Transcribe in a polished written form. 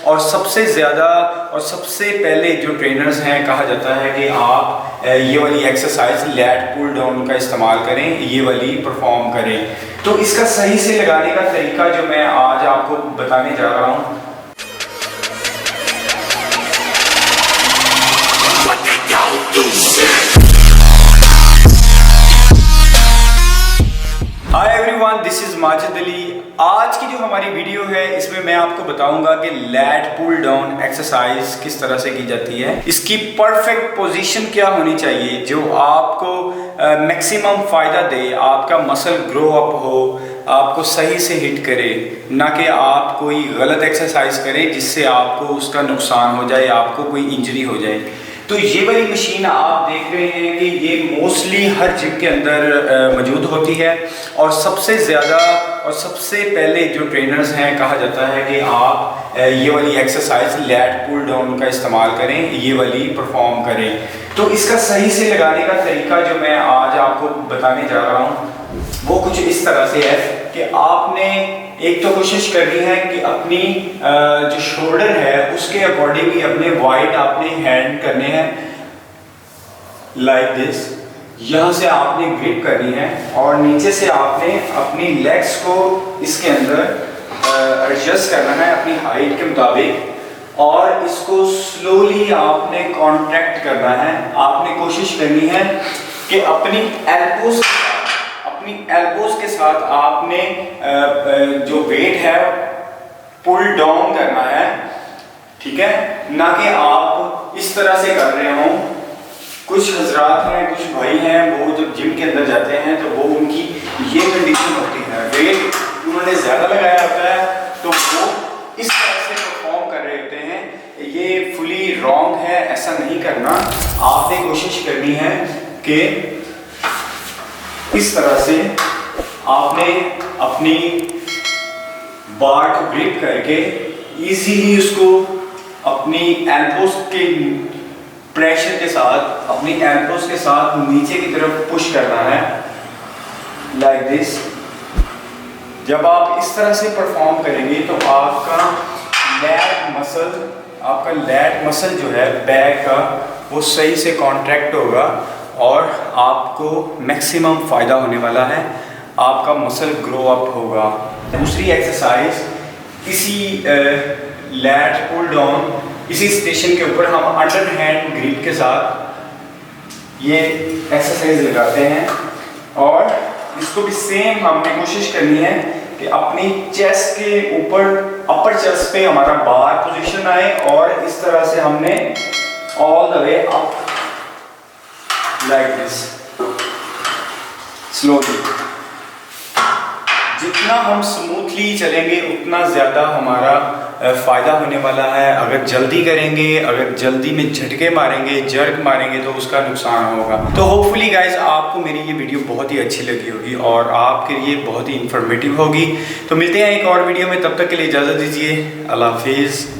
और सबसे ज़्यादा और सबसे पहले जो ट्रेनर्स हैं, कहा जाता है कि आप ये वाली एक्सरसाइज लैट पुल डाउन का इस्तेमाल करें, ये वाली परफॉर्म करें। तो इसका सही से लगाने का तरीका जो मैं आज आपको बताने जा रहा हूँ। Hi everyone, this is Majid Ali. आज की जो हमारी वीडियो है इसमें मैं आपको बताऊंगा कि लैट पुल डाउन एक्सरसाइज किस तरह से की जाती है, इसकी परफेक्ट पोजीशन क्या होनी चाहिए जो आपको मैक्सिमम फ़ायदा दे, आपका मसल ग्रो अप हो, आपको सही से हिट करे, ना कि आप कोई गलत एक्सरसाइज करें जिससे आपको उसका नुकसान हो जाए, आपको कोई इंजरी हो जाए। तो ये वाली मशीन आप देख रहे हैं कि ये मोस्टली हर जिम के अंदर मौजूद होती है और सबसे ज़्यादा और सबसे पहले जो ट्रेनर्स हैं, कहा जाता है कि आप ये वाली एक्सरसाइज लैट पुल डाउन का इस्तेमाल करें, ये वाली परफॉर्म करें। तो इसका सही से लगाने का तरीका जो मैं आज आपको बताने जा रहा हूँ वो कुछ इस तरह से है कि आपने एक तो कोशिश करनी है कि अपनी जो शोल्डर है उसके अकॉर्डिंग ही अपने वाइड आपने हैंड करने हैं, लाइक दिस। यहाँ से आपने ग्रिप करनी है और नीचे से आपने अपनी लेग्स को इसके अंदर एडजस्ट करना है अपनी हाइट के मुताबिक और इसको स्लोली आपने कॉन्ट्रैक्ट करना है। आपने कोशिश करनी है कि अपनी एल्बोज के साथ आपने जो वेट है पुल डाउन करना है, ठीक है, ना कि आप इस तरह से कर रहे हों। कुछ हजरात हैं, कुछ भाई हैं, वो जब जिम के अंदर जाते हैं तो वो उनकी ये कंडीशन होती है, वेट उन्होंने ज़्यादा लगाया होता है तो वो इस तरह से परफॉर्म कर रहे होते हैं। ये फुली रॉन्ग है, ऐसा नहीं करना। आपने कोशिश करनी है कि इस तरह से आपने अपनी बार को ग्रिप करके इजीली उसको अपनी एल्बोस के प्रेशर के साथ, अपनी एल्बोस के साथ नीचे की तरफ पुश करना है, लाइक दिस। जब आप इस तरह से परफॉर्म करेंगे तो आपका लैट मसल जो है बैक का वो सही से कॉन्ट्रैक्ट होगा और आपको मैक्सिमम फ़ायदा होने वाला है, आपका मसल ग्रो अप होगा। दूसरी एक्सरसाइज इसी लैट पुल डाउन, इसी स्टेशन के ऊपर हम अंडर हैंड ग्रिप के साथ ये एक्सरसाइज लगाते हैं और इसको भी सेम हमने कोशिश करनी है कि अपनी चेस्ट के ऊपर, अपर चेस्ट पे हमारा बार पोजीशन आए और इस तरह से हमने all the way up like this slowly। जितना हम स्मूथली चलेंगे उतना ज़्यादा हमारा फ़ायदा होने वाला है। अगर जल्दी करेंगे, अगर जल्दी में झटके मारेंगे, जर्क मारेंगे तो उसका नुकसान होगा। तो होपफुली गाइज आपको मेरी ये वीडियो बहुत ही अच्छी लगी होगी और आपके लिए बहुत ही इंफॉर्मेटिव होगी। तो मिलते हैं एक और वीडियो में, तब तक के लिए इजाज़त दीजिए। अल्लाह हाफिज़।